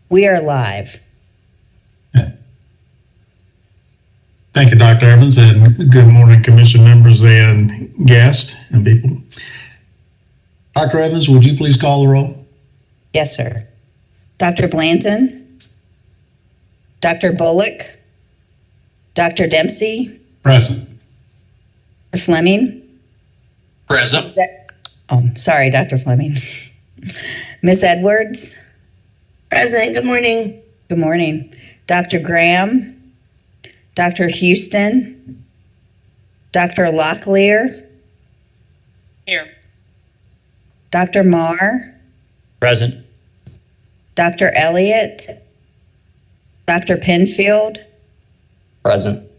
We are live. Thank you, Dr. Evans, and good morning, commission members and guests and people. Dr. Evans, would you please call the roll? Yes, sir. Dr. Blanton, Dr. Bullock, Dr. Dempsey, Present. Dr. Fleming. Present. Sorry, Dr. Fleming. Miss Edwards. Present. Good morning. Good morning. Dr. Graham, Dr. Houston, Dr. Locklear, Here. Dr. Marr, Present. Dr. Elliott, Dr. Penfield, Present.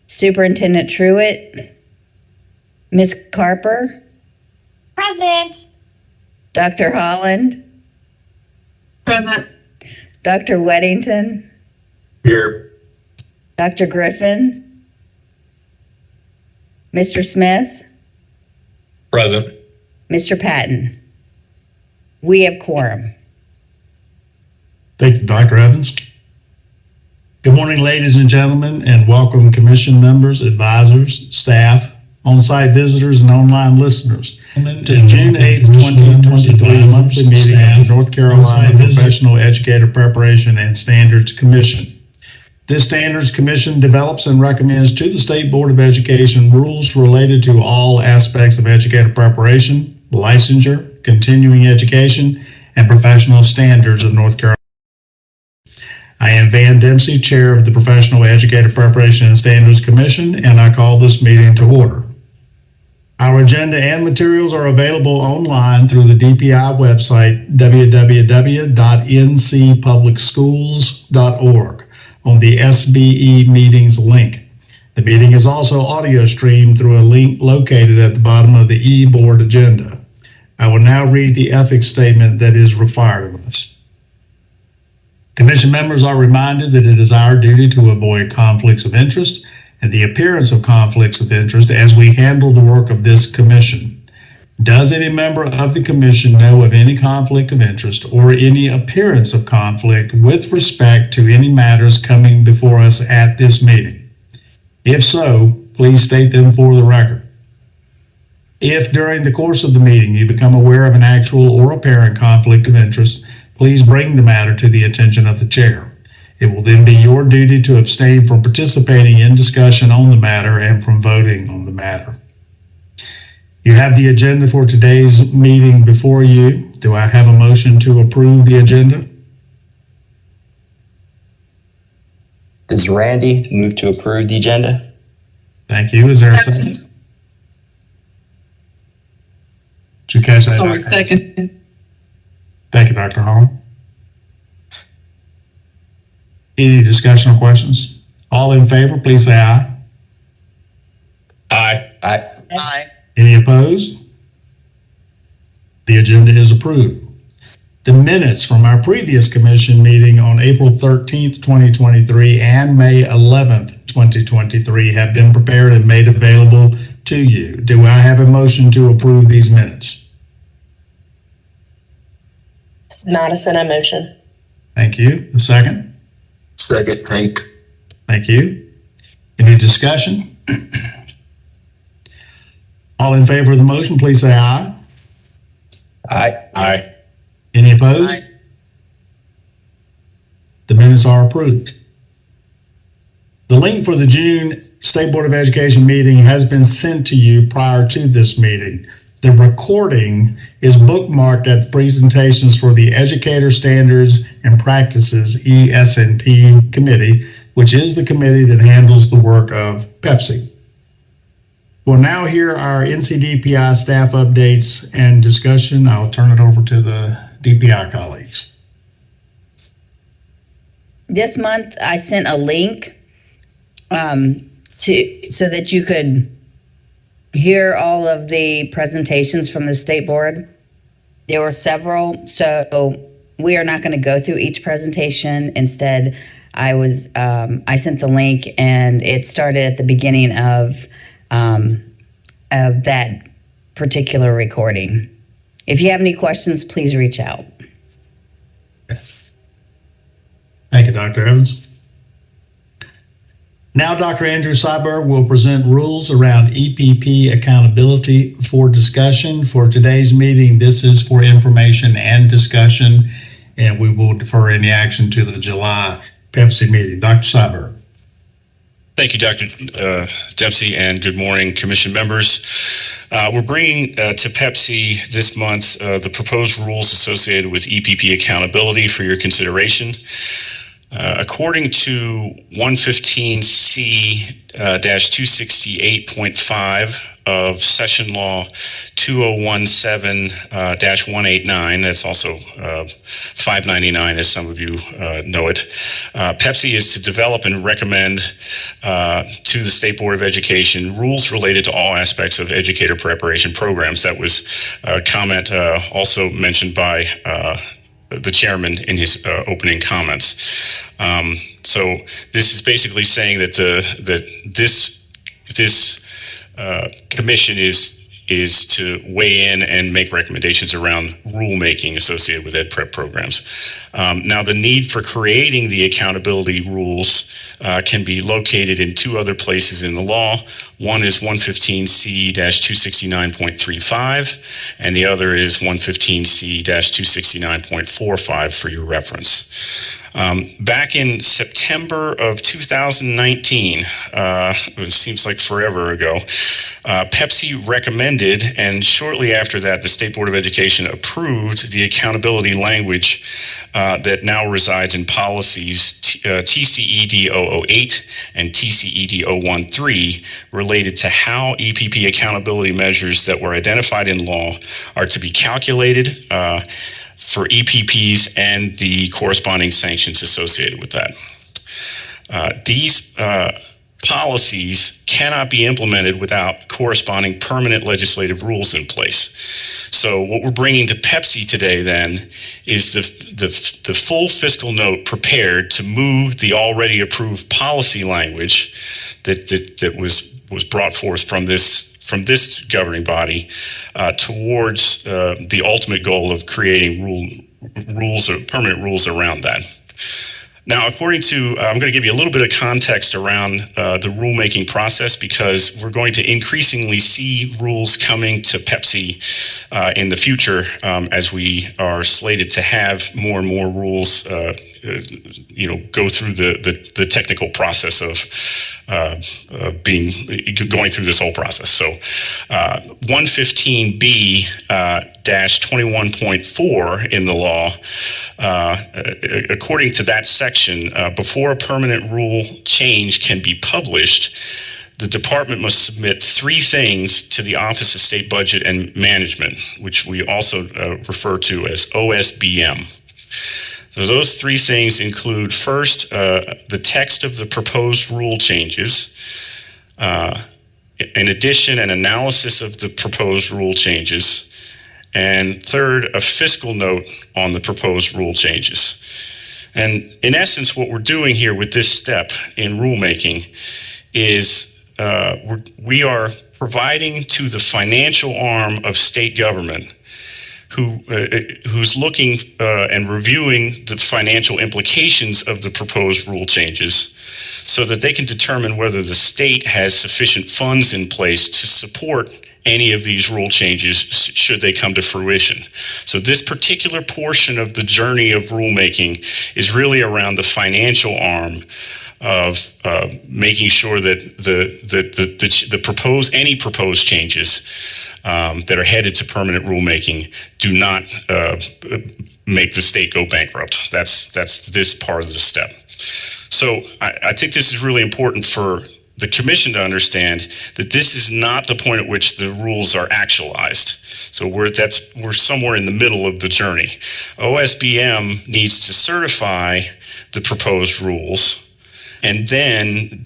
Superintendent Truitt, Ms. Carper, Present. Dr. Holland, Present. Dr. Weddington, Here. Dr. Griffin, Mr. Smith, Present. Mr. Patton. We have quorum. Thank you, Dr. Evans. Good morning, ladies and gentlemen, and welcome commission members, advisors, staff, on-site visitors, and online listeners to June 8th, 2023 monthly meeting of the North Carolina Professional Educator Preparation and Standards Commission. This Standards Commission develops and recommends to the State Board of Education rules related to all aspects of educator preparation, licensure, continuing education, and professional standards of North Carolina. I am Van Dempsey, Chair of the Professional Educator Preparation and Standards Commission, and I call this meeting to order. Our agenda and materials are available online through the DPI website, www.ncpublicschools.org, on the SBE meetings link. The meeting is also audio streamed through a link located at the bottom of the e-board agenda. I will now read the ethics statement that is required of us. Commission members are reminded that it is our duty to avoid conflicts of interest and the appearance of conflicts of interest as we handle the work of this commission. Does any member of the commission know of any conflict of interest or any appearance of conflict with respect to any matters coming before us at this meeting? If so, please state them for the record. If during the course of the meeting you become aware of an actual or apparent conflict of interest, please bring the matter to the attention of the chair. It will then be your duty to abstain from participating in discussion on the matter and from voting on the matter. You have the agenda for today's meeting before you. Do I have a motion to approve the agenda? This is Randy. Move to approve the agenda. Thank you. Is there a second? Did you catch that? Sorry, second. Thank you, Dr. Holland. Any discussion or questions? All in favor, please say aye. Aye. Aye. Aye. Any opposed? The agenda is approved. The minutes from our previous commission meeting on April 13th, 2023 and May 11th, 2023 have been prepared and made available to you. Do I have a motion to approve these minutes? Madison, I motion. Thank you. The second? Second, Hank. Thank you. Any discussion? All in favor of the motion, please say aye. Aye. Aye. Any opposed? Aye. The minutes are approved. The link for the June State Board of Education meeting has been sent to you prior to this meeting. The recording is bookmarked at the presentations for the Educator Standards and Practices ES&P Committee, which is the committee that handles the work of PEPSC. We'll now hear our NCDPI staff updates and discussion. I'll turn it over to the DPI colleagues. This month, I sent a link so that you could hear all of the presentations from the state board. There were several, so we are not going to go through each presentation. Instead, I sent the link, and it started at the beginning of that particular recording. If you have any questions, please reach out. Thank you, Dr. Evans. Now, Dr. Andrew Seiberg will present rules around EPP accountability for discussion. For today's meeting, this is for information and discussion, and we will defer any action to the July PEPSC meeting. Dr. Seiberg. Thank you, Dr. Dempsey, and good morning, Commission members. We're bringing to PEPSC this month the proposed rules associated with EPP accountability for your consideration. According to 115C-268.5 of Session Law 2017-189, that's also 599 as some of you know it, PEPSC is to develop and recommend to the State Board of Education rules related to all aspects of educator preparation programs. That was a comment also mentioned by the chairman in his opening comments. So this is basically saying that this commission is to weigh in and make recommendations around rulemaking associated with ed prep programs. Now, the need for creating the accountability rules can be located in two other places in the law. One is 115C-269.35, and the other is 115C-269.45 for your reference. Back in September of 2019, it seems like forever ago, PEPSC recommended, and shortly after that, the State Board of Education approved the accountability language that now resides in policies TCED 008 and TCED 013 related to how EPP accountability measures that were identified in law are to be calculated for EPPs and the corresponding sanctions associated with that. These policies cannot be implemented without corresponding permanent legislative rules in place. So what we're bringing to PEPSC today then is the full fiscal note prepared to move the already approved policy language that was brought forth from this governing body towards the ultimate goal of creating rules or permanent rules around that. Now, according to, I'm going to give you a little bit of context around the rulemaking process, because we're going to increasingly see rules coming to PEPSC in the future as we are slated to have more and more rules go through the technical process of going through this whole process. So 115B-21.4 in the law, according to that section, before a permanent rule change can be published, the department must submit three things to the Office of State Budget and Management, which we also refer to as OSBM. So those three things include, first, the text of the proposed rule changes. In addition, an analysis of the proposed rule changes. And third, a fiscal note on the proposed rule changes. And in essence, what we're doing here with this step in rulemaking is we are providing to the financial arm of state government who's looking and reviewing the financial implications of the proposed rule changes so that they can determine whether the state has sufficient funds in place to support any of these rule changes should they come to fruition. So this particular portion of the journey of rulemaking is really around the financial arm of making sure that any proposed changes that are headed to permanent rulemaking do not make the state go bankrupt. That's this part of the step. So I think this is really important for the commission to understand that this is not the point at which the rules are actualized. So we're somewhere in the middle of the journey. OSBM needs to certify the proposed rules, and then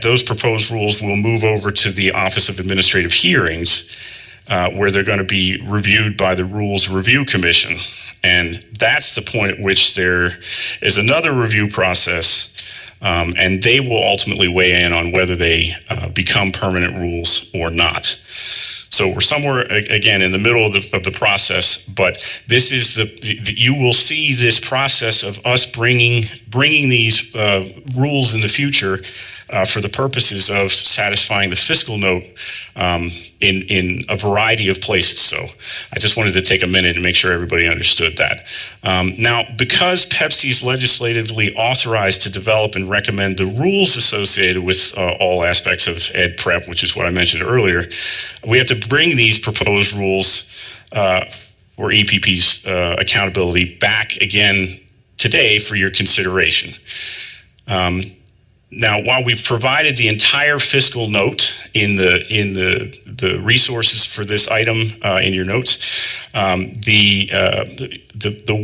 those proposed rules will move over to the Office of Administrative Hearings, where they're going to be reviewed by the Rules Review Commission. And that's the point at which there is another review process, and they will ultimately weigh in on whether they become permanent rules or not. So we're somewhere again in the middle of the process, but this is you will see this process of us bringing these rules in the future for the purposes of satisfying the fiscal note in a variety of places. So I just wanted to take a minute and make sure everybody understood that. Now, because PEPSC is legislatively authorized to develop and recommend the rules associated with all aspects of Ed Prep, which is what I mentioned earlier, we have to bring these proposed rules or EPP's accountability back again today for your consideration. Now, while we've provided the entire fiscal note in the resources for this item in your notes, the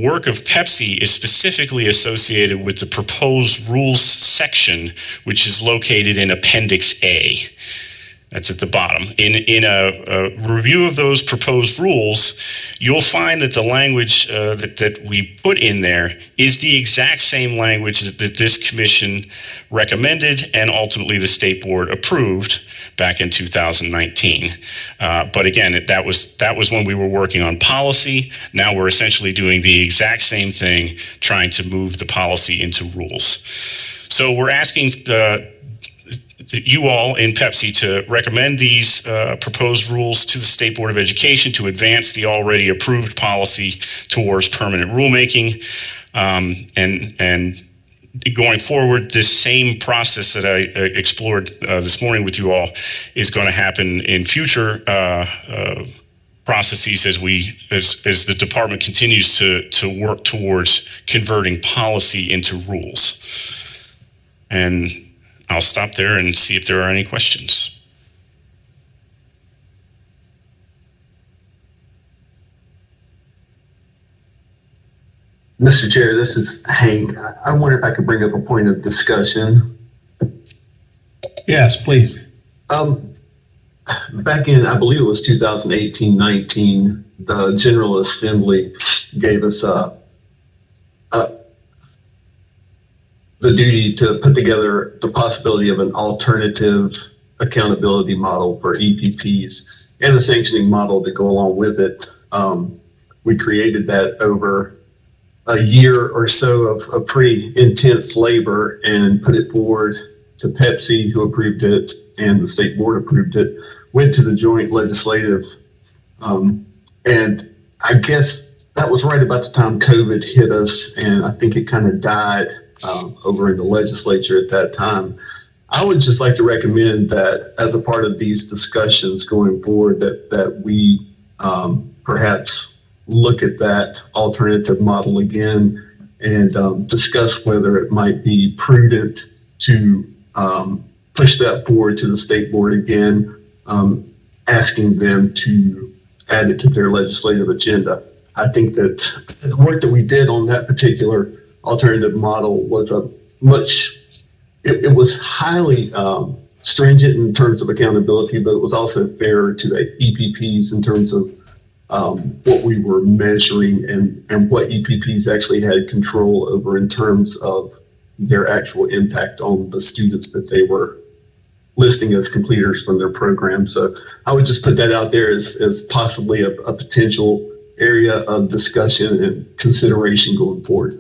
work of PEPSC is specifically associated with the proposed rules section, which is located in Appendix A. That's at the bottom. In a review of those proposed rules, you'll find that the language that we put in there is the exact same language that this commission recommended and ultimately the state board approved back in 2019. But again, that was when we were working on policy. Now we're essentially doing the exact same thing, trying to move the policy into rules. So we're asking you all in PEPSC to recommend these proposed rules to the State Board of Education to advance the already approved policy towards permanent rulemaking. And going forward, this same process that I explored this morning with you all is going to happen in future processes as the department continues to work towards converting policy into rules. And I'll stop there and see if there are any questions. Mr. Chair, this is Hank. I wonder if I could bring up a point of discussion. Yes, please. Back in, I believe it was 2018-19, the General Assembly gave us the duty to put together the possibility of an alternative accountability model for EPPs and the sanctioning model to go along with it. We created that over a year or so of pretty intense labor and put it forward to PEPSC, who approved it, and the state board approved it, went to the joint legislative. And I guess that was right about the time COVID hit us, and I think it kind of died over in the legislature at that time. I would just like to recommend that as a part of these discussions going forward, that we perhaps look at that alternative model again and discuss whether it might be prudent to push that forward to the state board again, asking them to add it to their legislative agenda. I think that the work that we did on that particular alternative model was it was highly stringent in terms of accountability, but it was also fair to the EPPs in terms of what we were measuring and what EPPs actually had control over in terms of their actual impact on the students that they were listing as completers from their program. So I would just put that out there as possibly a potential area of discussion and consideration going forward.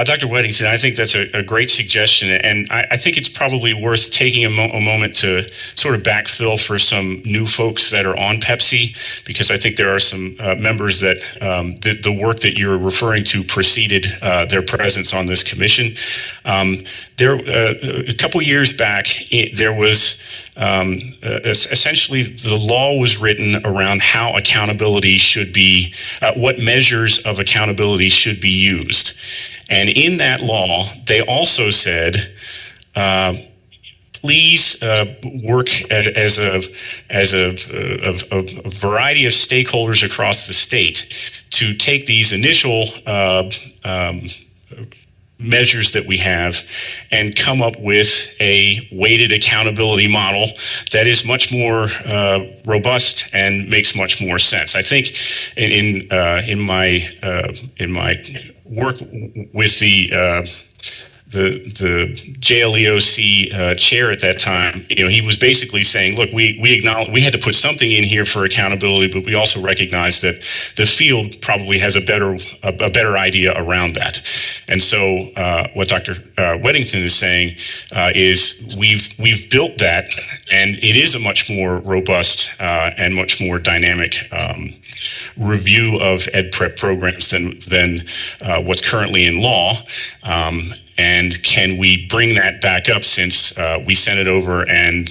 Dr. Weddington, I think that's a great suggestion, and I think it's probably worth taking a moment to sort of backfill for some new folks that are on PEPSC, because I think there are some members that the work that you're referring to preceded their presence on this commission. A couple years back, there was essentially the law was written around how accountability should be, what measures of accountability should be used. And in that law, they also said, please work as a variety of stakeholders across the state to take these initial measures that we have and come up with a weighted accountability model that is much more robust and makes much more sense. I think in my work with JLEOC chair at that time, he was basically saying, look, we acknowledge we had to put something in here for accountability, but we also recognize that the field probably has a better idea around that. And so what Dr. Weddington is saying is we've built that, and it is a much more robust and much more dynamic review of ed prep programs than what's currently in law. And can we bring that back up, since we sent it over and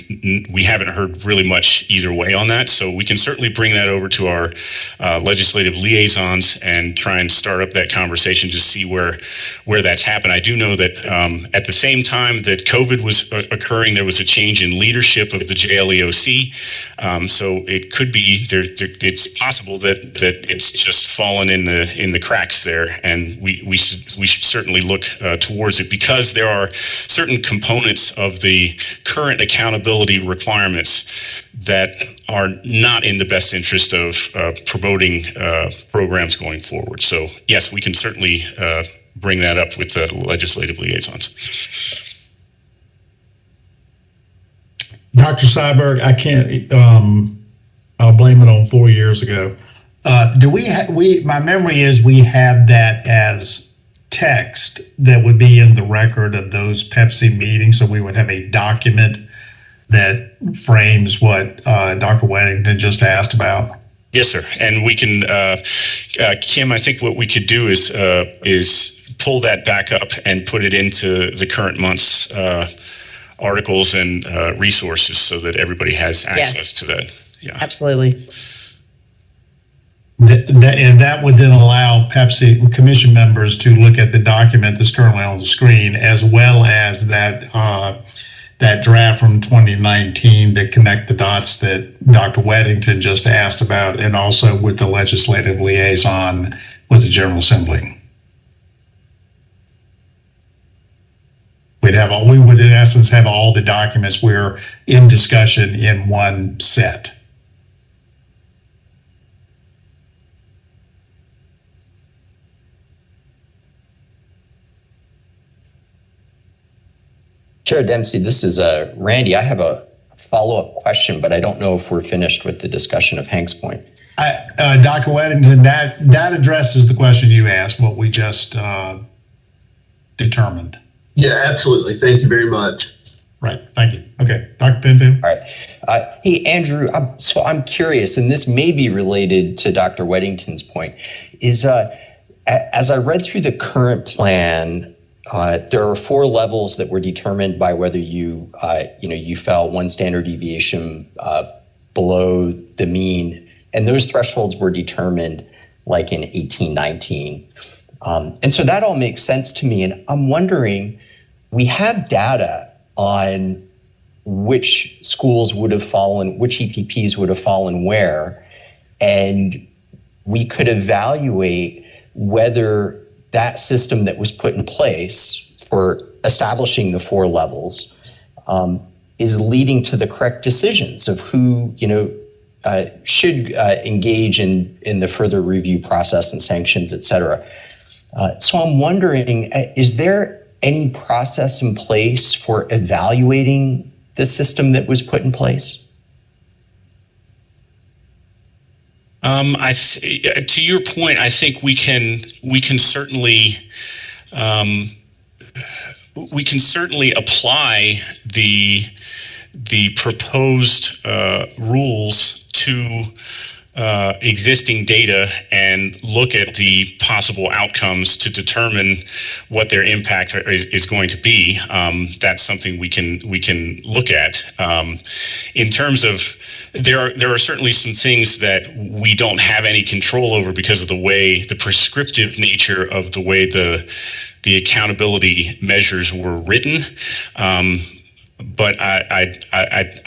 we haven't heard really much either way on that? So we can certainly bring that over to our legislative liaisons and try and start up that conversation to see where that's happened. I do know that at the same time that COVID was occurring, there was a change in leadership of the JLEOC. So it could be it's possible that it's just fallen in the cracks there, and we should certainly look towards it, because there are certain components of the current accountability requirements that are not in the best interest of promoting programs going forward. So yes, we can certainly bring that up with the legislative liaisons. Dr. Seiberg, I can't, I'll blame it on 4 years ago. My memory is we have that as text that would be in the record of those PEPSC meetings. So we would have a document that frames what Dr. Weddington just asked about. Yes, sir. And we can, Kim, I think what we could do is pull that back up and put it into the current month's articles and resources so that everybody has access to that. Yeah, Absolutely. That would then allow PEPSC commission members to look at the document that's currently on the screen, as well as that draft from 2019 to connect the dots that Dr. Weddington just asked about, and also with the legislative liaison with the General Assembly. We would in essence have all the documents we're in discussion in one set. Chair Dempsey, this is Randy. I have a follow-up question, but I don't know if we're finished with the discussion of Hank's point. Dr. Weddington, that addresses the question you asked, what we just determined. Yeah, absolutely. Thank you very much. Right. Thank you. Okay. Dr. Penfield. All right. Hey, Andrew, I'm curious, and this may be related to Dr. Weddington's point, is as I read through the current plan, there are 4 levels that were determined by whether you fell 1 standard deviation below the mean, and those thresholds were determined like in 1819. And so that all makes sense to me, and I'm wondering, we have data on which schools would have fallen, which EPPs would have fallen where, and we could evaluate whether that system that was put in place for establishing the 4 levels is leading to the correct decisions of who should engage in the further review process and sanctions, et cetera. So I'm wondering, is there any process in place for evaluating the system that was put in place? To your point, I think we can certainly apply the proposed rules to existing data and look at the possible outcomes to determine what their impact is going to be. That's something we can look at. In terms of, there are certainly some things that we don't have any control over because of the prescriptive nature of the way the accountability measures were written. But I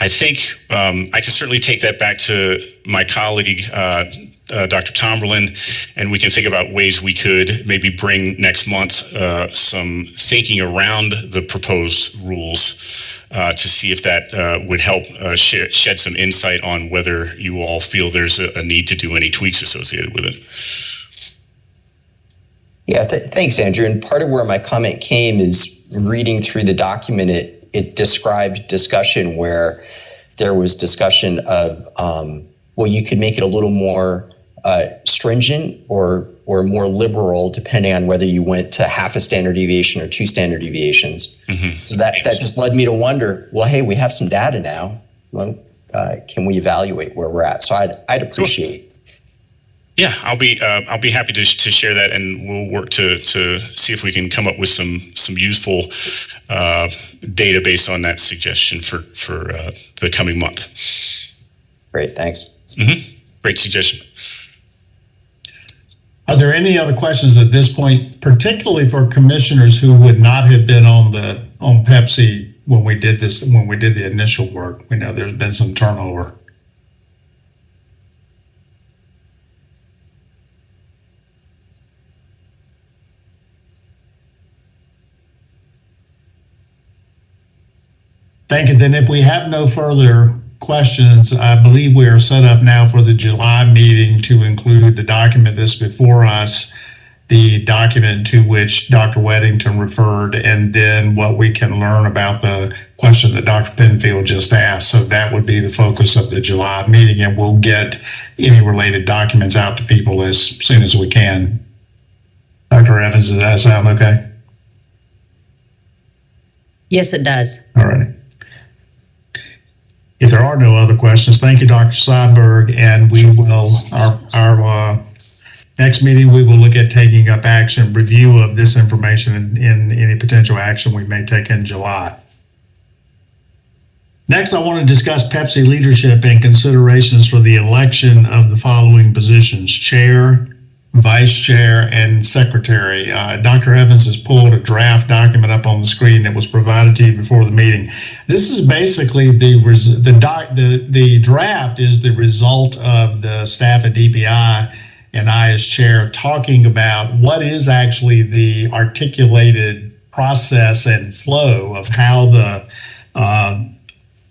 think I can certainly take that back to my colleague, Dr. Tomberlin, and we can think about ways we could maybe bring next month some thinking around the proposed rules to see if that would help shed some insight on whether you all feel there's a need to do any tweaks associated with it. Yeah, thanks, Andrew. And part of where my comment came is reading through the document, it described discussion where there was discussion of, well, you could make it a little more stringent or more liberal, depending on whether you went to half a standard deviation or 2 standard deviations. Mm-hmm. So that just led me to wonder, well, hey, we have some data now. Well, can we evaluate where we're at? So I'd appreciate. Yeah, I'll be happy to share that, and we'll work to see if we can come up with some useful data based on that suggestion for the coming month. Great, thanks. Mm-hmm. Great suggestion. Are there any other questions at this point, particularly for commissioners who would not have been on PEPSC when we did the initial work? We know there's been some turnover. Thank you. Then if we have no further questions, I believe we are set up now for the July meeting to include the document that's before us, the document to which Dr. Weddington referred, and then what we can learn about the question that Dr. Penfield just asked. So that would be the focus of the July meeting, and we'll get any related documents out to people as soon as we can. Dr. Evans, does that sound okay? Yes, it does. All right. If there are no other questions, thank you, Dr. Seiberg, and we will, our next meeting, we will look at taking up action, review of this information and any potential action we may take in July. Next, I want to discuss PEPSC leadership and considerations for the election of the following positions: chair, vice chair, and secretary. Dr. Evans has pulled a draft document up on the screen that was provided to you before the meeting. This is basically the draft is the result of the staff at DPI and I as chair talking about what is actually the articulated process and flow of how the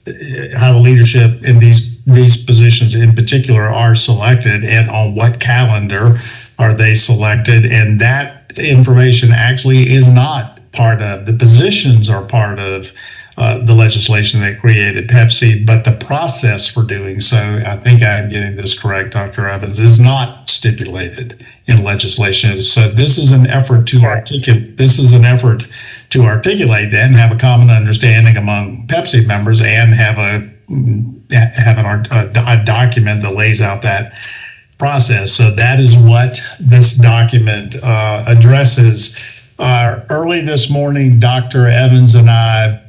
leadership in these positions in particular are selected, and on what calendar are they selected. And that information actually is not part of the positions, are part of the legislation that created PEPSC, but the process for doing so, I think I'm getting this correct, Dr. Evans, is not stipulated in legislation. So this is an effort to articulate that and have a common understanding among PEPSC members, and have a document that lays out that process. So that is what this document addresses. Early this morning, Dr. Evans and I,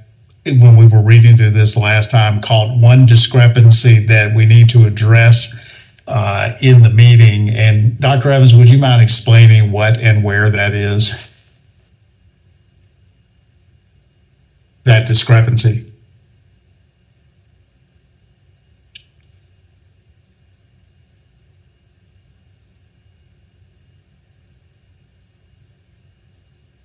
when we were reading through this last time, caught one discrepancy that we need to address in the meeting. And Dr. Evans, would you mind explaining what and where that is? That discrepancy.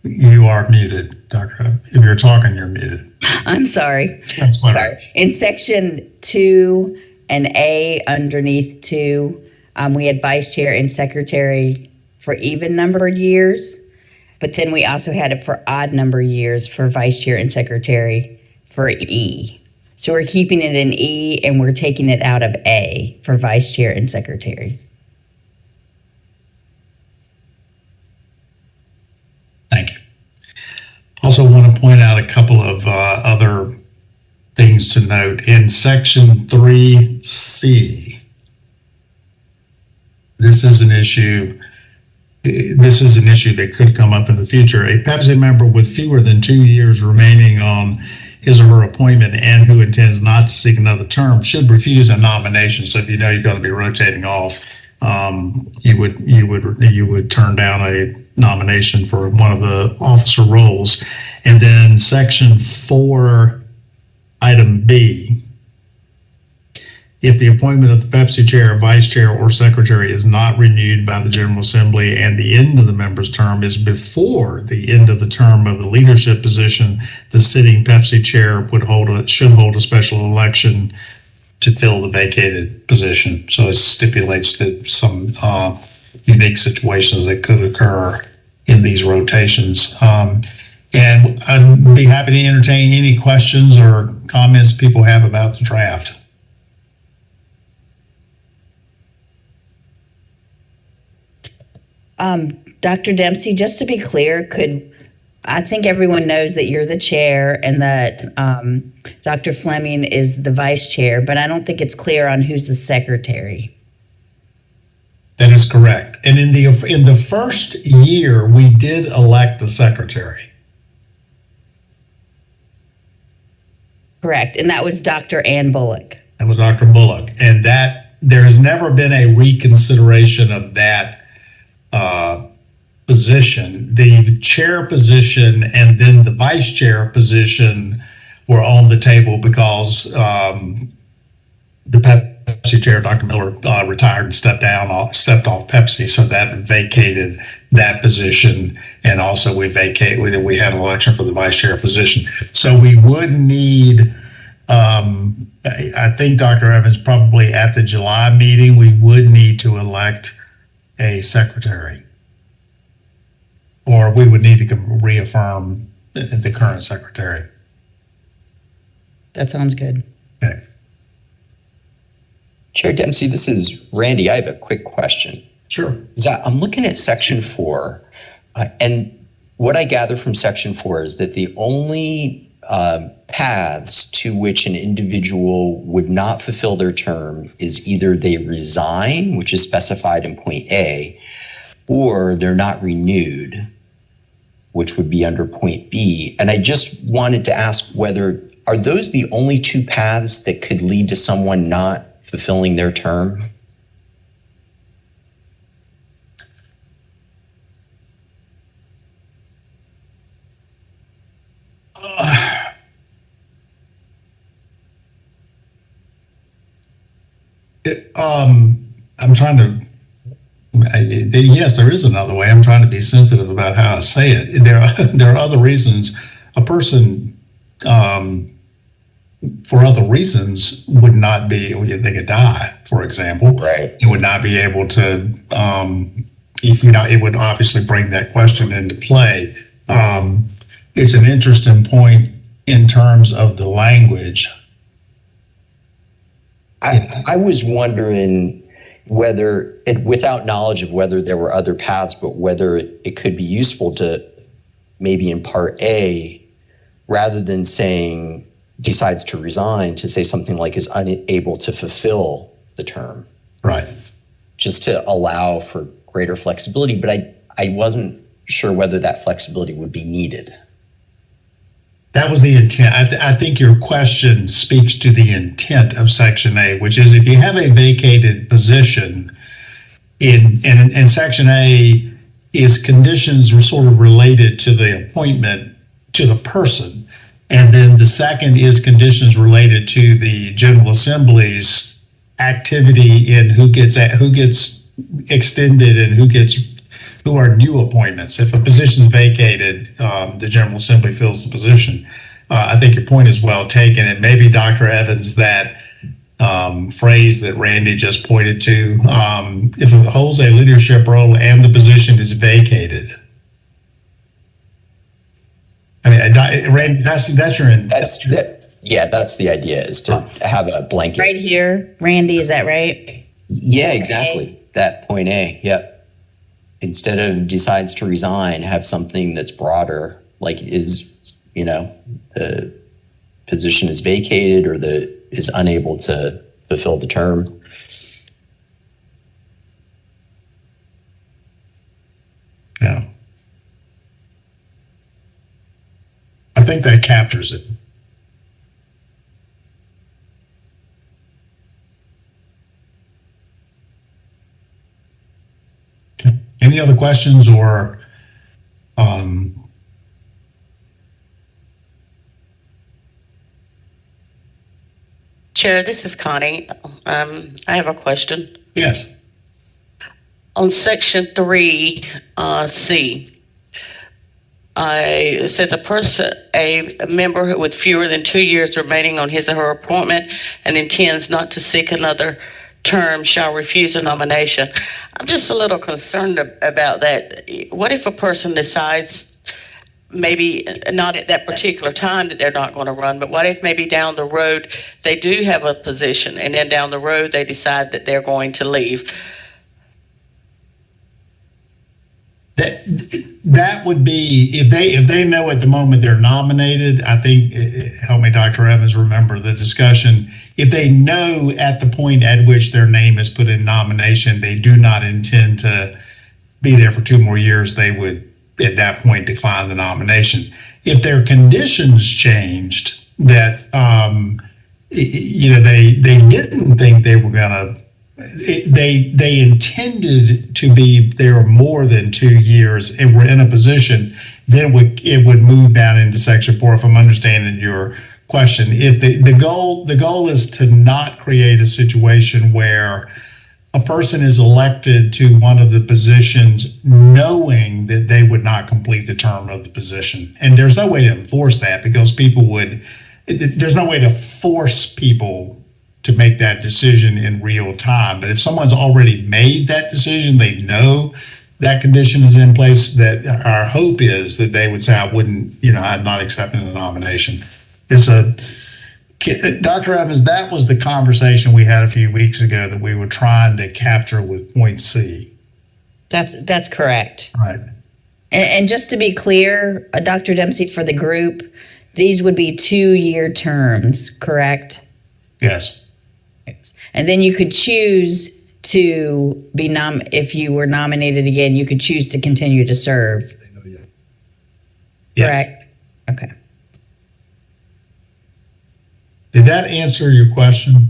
You are muted, Dr. Evans. If you're talking, you're muted. I'm sorry. That's fine. Sorry. In section 2 and A underneath 2, we had vice chair and secretary for even numbered years, but then we also had it for odd number years for vice chair and secretary for E. So we're keeping it in E and we're taking it out of A for vice chair and secretary. Thank you. Also want to point out a couple of other things to note. In section 3C, this is an issue that could come up in the future. A PEPSC member with fewer than 2 years remaining on his or her appointment and who intends not to seek another term should refuse a nomination. So if you know you're going to be rotating off, you would turn down a nomination for one of the officer roles. And then section 4, item B, if the appointment of the PEPSC chair, vice chair, or secretary is not renewed by the General Assembly and the end of the member's term is before the end of the term of the leadership position, the sitting PEPSC chair should hold a special election to fill the vacated position. So it stipulates that some unique situations that could occur in these rotations. And I'd be happy to entertain any questions or comments people have about the draft. Dr. Dempsey, just to be clear, I think everyone knows that you're the chair and that Dr. Fleming is the vice chair, but I don't think it's clear on who's the secretary. That is correct. And in the first year, we did elect a secretary. Correct. And that was Dr. Ann Bullock. That was Dr. Bullock. And that there has never been a reconsideration of that position. The chair position and then the vice chair position were on the table because the PEPSC chair, Dr. Miller, retired and stepped off PEPSC, so that vacated that position. And also we had an election for the vice chair position. So we would need, I think Dr. Evans, probably at the July meeting, we would need to elect a secretary. Or we would need to reaffirm the current secretary. That sounds good. Okay. Chair Dempsey, this is Randy. I have a quick question. Sure. I'm looking at Section 4, and what I gather from Section 4 is that the only paths to which an individual would not fulfill their term is either they resign, which is specified in point A, or they're not renewed, which would be under point B. And I just wanted to ask are those the only two paths that could lead to someone not fulfilling their term? I'm trying to, yes, there is another way. I'm trying to be sensitive about how I say it. There are other reasons. A person, for other reasons, would not be, they could die, for example. Right. It would not be able to, it would obviously bring that question into play. It's an interesting point in terms of the language. I was wondering whether, without knowledge of whether there were other paths, but whether it could be useful to maybe in part A, rather than saying decides to resign, to say something like is unable to fulfill the term. Right. Just to allow for greater flexibility, but I wasn't sure whether that flexibility would be needed. That was the intent. I think your question speaks to the intent of Section A, which is if you have a vacated position in Section A is conditions were sort of related to the appointment to the person. And then the second is conditions related to the General Assembly's activity in who gets extended and who are new appointments. If a position is vacated, the General Assembly fills the position. I think your point is well taken. And maybe Dr. Evans, that phrase that Randy just pointed to, if it holds a leadership role and the position is vacated. I mean, Randy, that's your Yeah, that's the idea, is to have a blanket. Right here, Randy, is that right? Yeah, exactly. That point A, yep. Instead of decides to resign, have something that's broader, like the position is vacated or is unable to fulfill the term. Yeah. I think that captures it. Okay. Any other questions or Chair, this is Connie. I have a question. Yes. On Section 3, C, it says a member with fewer than 2 years remaining on his or her appointment and intends not to seek another term shall refuse a nomination. I'm just a little concerned about that. What if a person decides maybe not at that particular time that they're not going to run, but what if maybe down the road they do have a position and then down the road they decide that they're going to leave? That would be if they know at the moment they're nominated. I think, help me, Dr. Evans, remember the discussion. If they know at the point at which their name is put in nomination, they do not intend to be there for 2 more years, they would at that point decline the nomination. If their conditions changed, that they didn't think they were going to. They intended to be there more than 2 years and were in a position, then it would move down into Section 4, if I'm understanding your question. If the goal is to not create a situation where a person is elected to one of the positions knowing that they would not complete the term of the position. And there's no way to enforce that because there's no way to force people to make that decision in real time. But if someone's already made that decision, they know that condition is in place, that our hope is that they would say, I'm not accepting the nomination. Dr. Evans, that was the conversation we had a few weeks ago that we were trying to capture with point C. That's correct. Right. And just to be clear, Dr. Dempsey, for the group, these would be 2-year terms, correct? Yes. And then you could choose to be if you were nominated again, you could choose to continue to serve. Yes. Correct? Okay. Did that answer your question,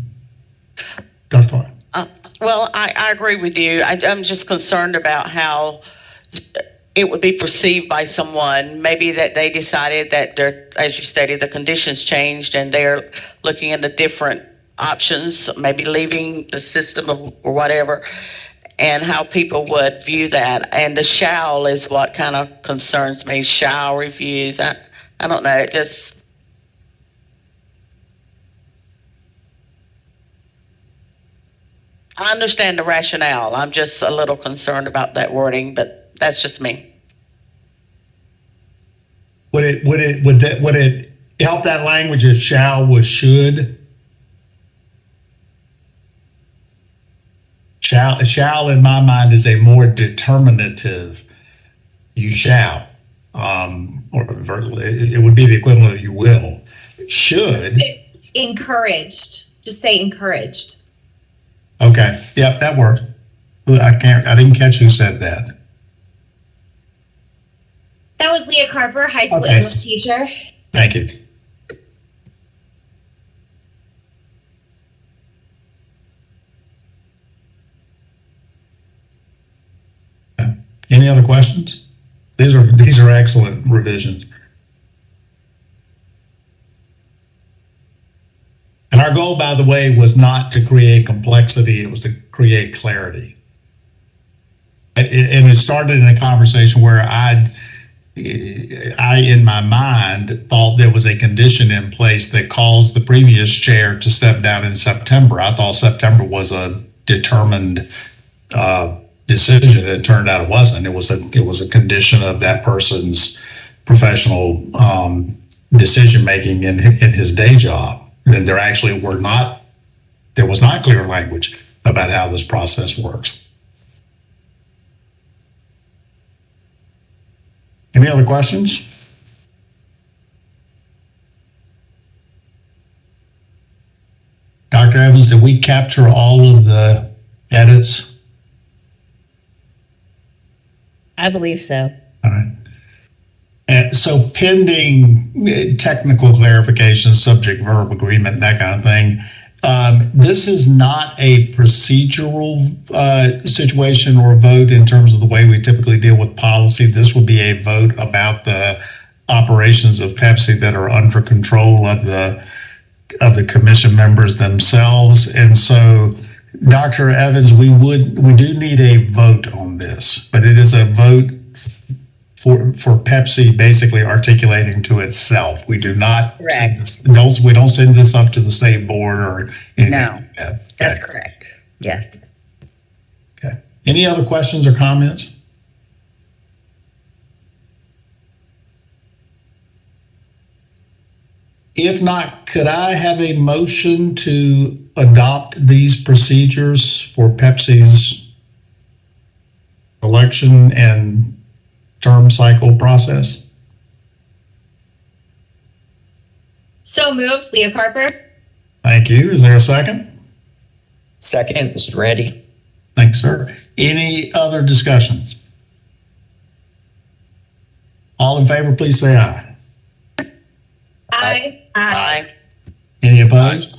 Dr. White? Well, I agree with you. I'm just concerned about how it would be perceived by someone, maybe that they decided that as you stated, the conditions changed and they're looking into different options, maybe leaving the system or whatever, and how people would view that. And the shall is what kind of concerns me. Shall refuse. I don't know. It just. I understand the rationale. I'm just a little concerned about that wording, but that's just me. Would it help that language if shall was should? Shall in my mind is a more determinative. You shall, or it would be the equivalent of you will. Should. It's encouraged. Just say encouraged. Okay. Yep, that works. I didn't catch who said that. That was Leah Carper, high school Okay. English teacher. Thank you. Any other questions? These are excellent revisions. And our goal, by the way, was not to create complexity, it was to create clarity. And it started in a conversation where I in my mind thought there was a condition in place that caused the previous chair to step down in September. I thought September was a determined decision. It turned out it wasn't. It was a condition of that person's professional decision making in his day job. And there was not clear language about how this process works. Any other questions? Dr. Evans, did we capture all of the edits? I believe so. All right. And so pending technical clarification, subject verb agreement, that kind of thing, this is not a procedural situation or vote in terms of the way we typically deal with policy. This will be a vote about the operations of PEPSC that are under control of the commission members themselves. And so, Dr. Evans, we do need a vote on this, but it is a vote for PEPSC basically articulating to itself. We do not send this, we don't send this up to the state board or anything like that. Okay. That's correct. Yes. Okay. Any other questions or comments? If not, could I have a motion to adopt these procedures for PEPSC's election and term cycle process? So moved, Leah Carper. Thank you. Is there a second? Second, this is Randy. Thanks, sir. Any other discussion? All in favor, please say aye. Aye. Aye. Any opposed?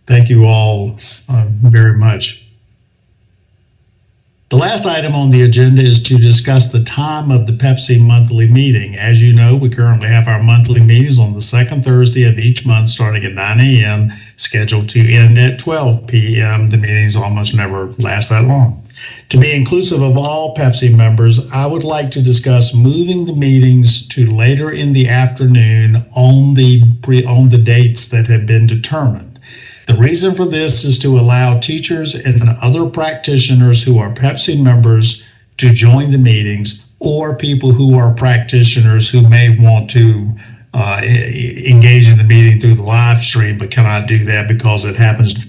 Thank you all very much. The last item on the agenda is to discuss the time of the PEPSC monthly meeting. As you know, we currently have our monthly meetings on the second Thursday of each month starting at 9 a.m., scheduled to end at 12 p.m. The meetings almost never last that long. To be inclusive of all PEPSC members, I would like to discuss moving the meetings to later in the afternoon on the dates that have been determined. The reason for this is to allow teachers and other practitioners who are PEPSC members to join the meetings, or people who are practitioners who may want to engage in the meeting through the live stream but cannot do that because it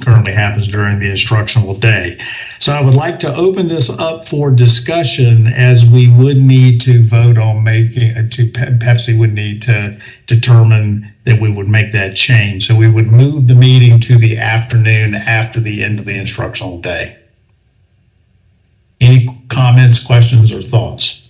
currently happens during the instructional day. So I would like to open this up for discussion, as we would need to vote on PEPSC would need to determine that we would make that change. So we would move the meeting to the afternoon after the end of the instructional day. Any comments, questions, or thoughts?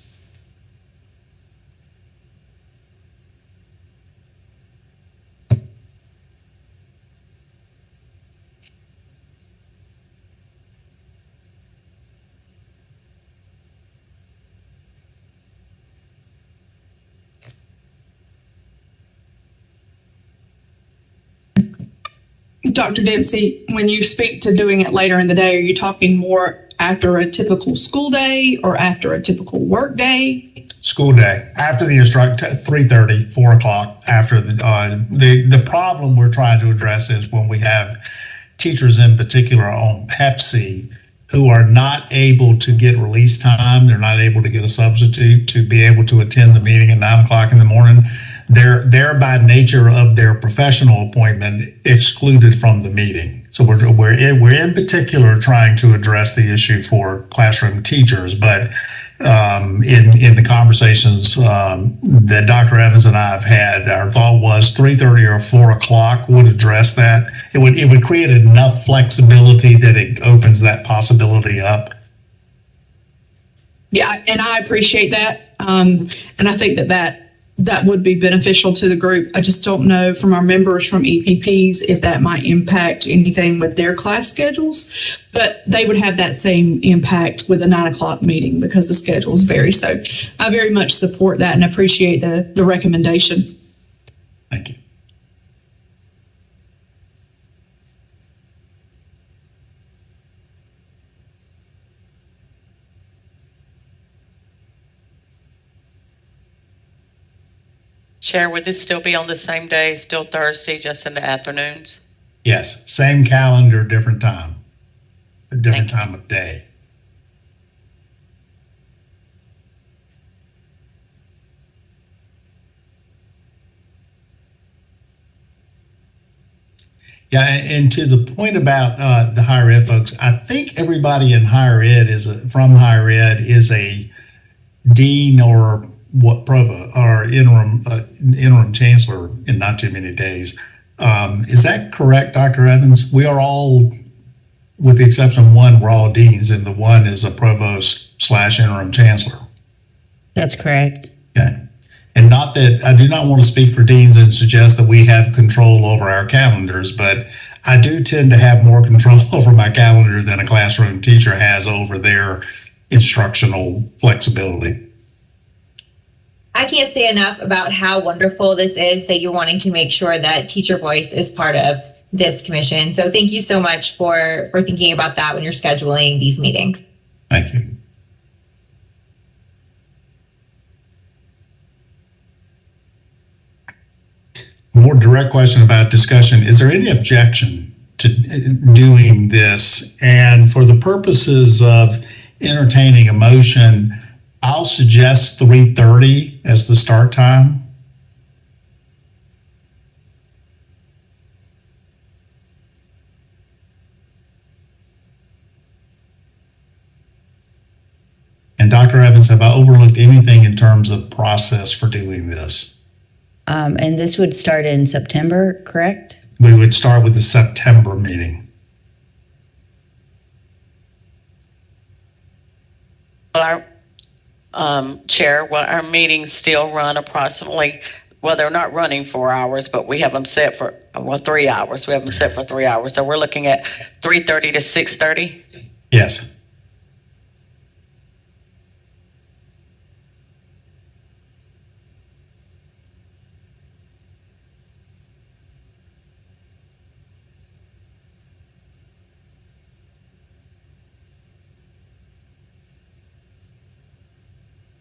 Dr. Dempsey, when you speak to doing it later in the day, are you talking more after a typical school day or after a typical work day? School day, after the 3:30, 4 o'clock, after the problem we're trying to address is when we have teachers in particular on PEPSC who are not able to get release time. They're not able to get a substitute to be able to attend the meeting at 9 o'clock in the morning. They're by nature of their professional appointment excluded from the meeting. So we're in particular trying to address the issue for classroom teachers, but in the conversations that Dr. Evans and I have had, our thought was 3:30 or 4 o'clock would address that. It would create enough flexibility that it opens that possibility up. Yeah, and I appreciate that. And I think that would be beneficial to the group. I just don't know from our members from EPPs if that might impact anything with their class schedules, but they would have that same impact with a 9 o'clock meeting because the schedules vary. So I very much support that and appreciate the recommendation. Thank you. Chair, would this still be on the same day, still Thursday, just in the afternoons? Yes, same calendar, different time, a different time of day. Yeah, and to the point about the higher ed folks, I think everybody in higher ed from higher ed is a dean or provost or interim chancellor in not too many days. Is that correct, Dr. Evans? We are all, with the exception of one, we're all deans, and the one is a provost/interim chancellor. That's correct. Okay. And not that I do not want to speak for deans and suggest that we have control over our calendars, but I do tend to have more control over my calendar than a classroom teacher has over their instructional flexibility. I can't say enough about how wonderful this is that you're wanting to make sure that teacher voice is part of this commission. So thank you so much for thinking about that when you're scheduling these meetings. Thank you. More direct question about discussion. Is there any objection to doing this? And for the purposes of entertaining a motion, I'll suggest 3:30 as the start time. Dr. Evans, have I overlooked anything in terms of process for doing this? And this would start in September, correct? We would start with the September meeting. Well, our Chair, our meetings still run approximately, well, they're not running 4 hours, but we have them set for, 3 hours. We have them set for 3 hours. So we're looking at 3:30 to 6:30. Yes.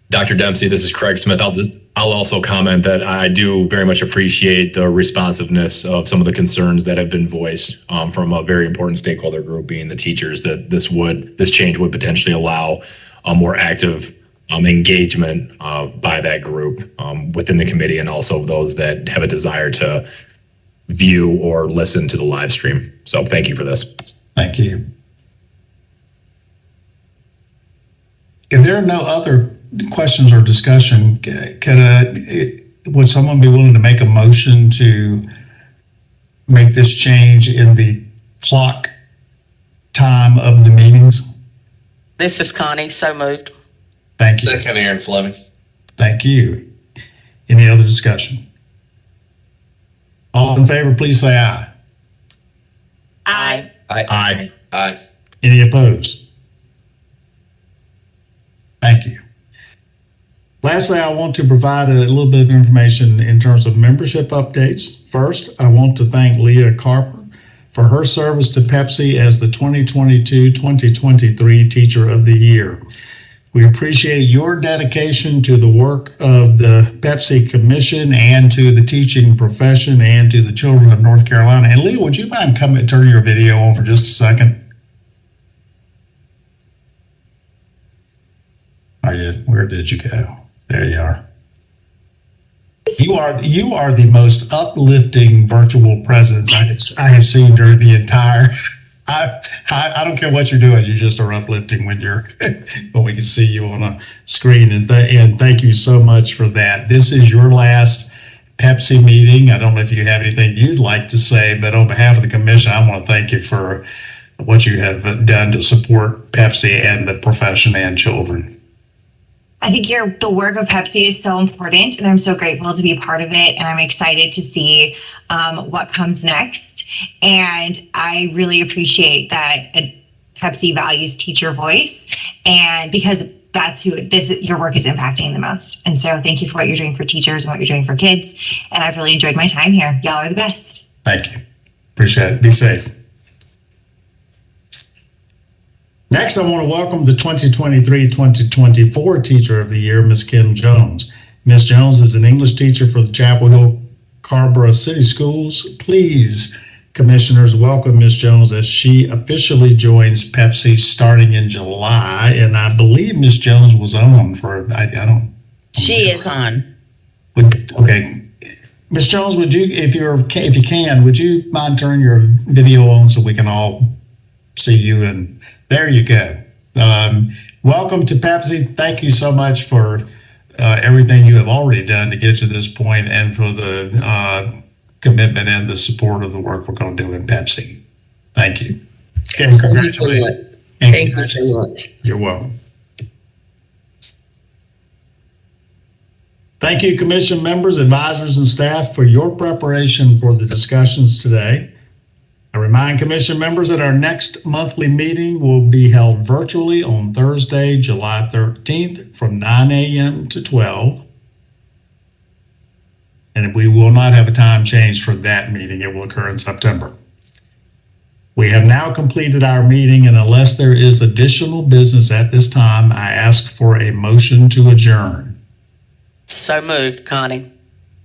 Dr. Dempsey, this is Craig Smith. I'll also comment that I do very much appreciate the responsiveness of some of the concerns that have been voiced from a very important stakeholder group, being the teachers, that this change would potentially allow a more active engagement by that group within the committee, and also those that have a desire to view or listen to the live stream. So thank you for this. Thank you. If there are no other questions or discussion, would someone be willing to make a motion to make this change in the clock time of the meetings? This is Connie, so moved. Thank you. Second, Aaron Fleming. Thank you. Any other discussion? All in favor, please say aye. Aye. Aye. Aye. Any opposed? Thank you. Lastly, I want to provide a little bit of information in terms of membership updates. First, I want to thank Leah Carper for her service to PEPSC as the 2022-2023 Teacher of the Year. We appreciate your dedication to the work of the PEPSC Commission and to the teaching profession and to the children of North Carolina. And Leah, would you mind turning your video on for just a second? Where did you go? There you are. You are the most uplifting virtual presence I have seen during the entire. I don't care what you're doing. You just are uplifting when we can see you on a screen. And thank you so much for that. This is your last PEPSC meeting. I don't know if you have anything you'd like to say, but on behalf of the commission, I want to thank you for what you have done to support PEPSC and the profession and children. I think the work of PEPSC is so important, and I'm so grateful to be a part of it, and I'm excited to see what comes next. And I really appreciate that PEPSC values teacher voice, and because that's your work is impacting the most. And so thank you for what you're doing for teachers and what you're doing for kids. And I've really enjoyed my time here. Y'all are the best. Thank you. Appreciate it. Be safe. Next, I want to welcome the 2023-2024 Teacher of the Year, Ms. Kim Jones. Ms. Jones is an English teacher for the Chapel Hill Carrboro City Schools. Please, commissioners, welcome Ms. Jones as she officially joins PEPSC starting in July. And I believe Ms. Jones was on for, She is on. Okay. Ms. Jones, would you, if you can, would you mind turning your video on so we can all see you? And there you go. Welcome to PEPSC. Thank you so much for everything you have already done to get to this point, and for the commitment and the support of the work we're going to do in PEPSC. Thank you. Kim, congratulations. Thank you so much. You're welcome. Thank you, commission members, advisors, and staff for your preparation for the discussions today. I remind commission members that our next monthly meeting will be held virtually on Thursday, July 13th from 9 a.m. to 12. And we will not have a time change for that meeting. It will occur in September. We have now completed our meeting, and unless there is additional business at this time, I ask for a motion to adjourn. So moved, Connie.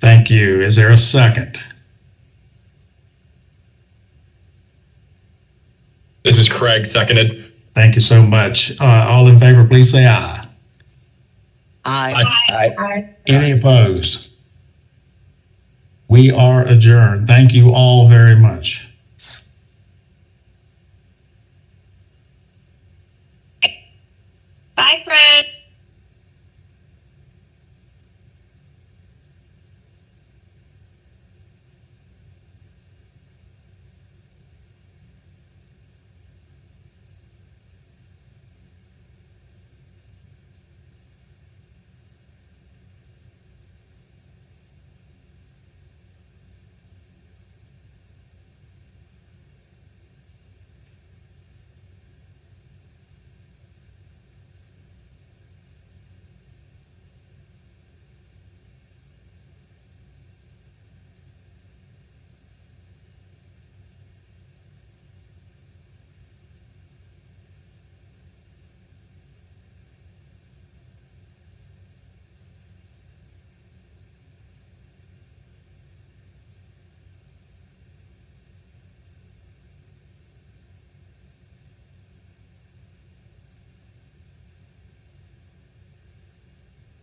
Thank you. Is there a second? This is Craig, seconded. Thank you so much. All in favor, please say aye. Aye. Aye. Any opposed? We are adjourned. Thank you all very much. Bye, friends.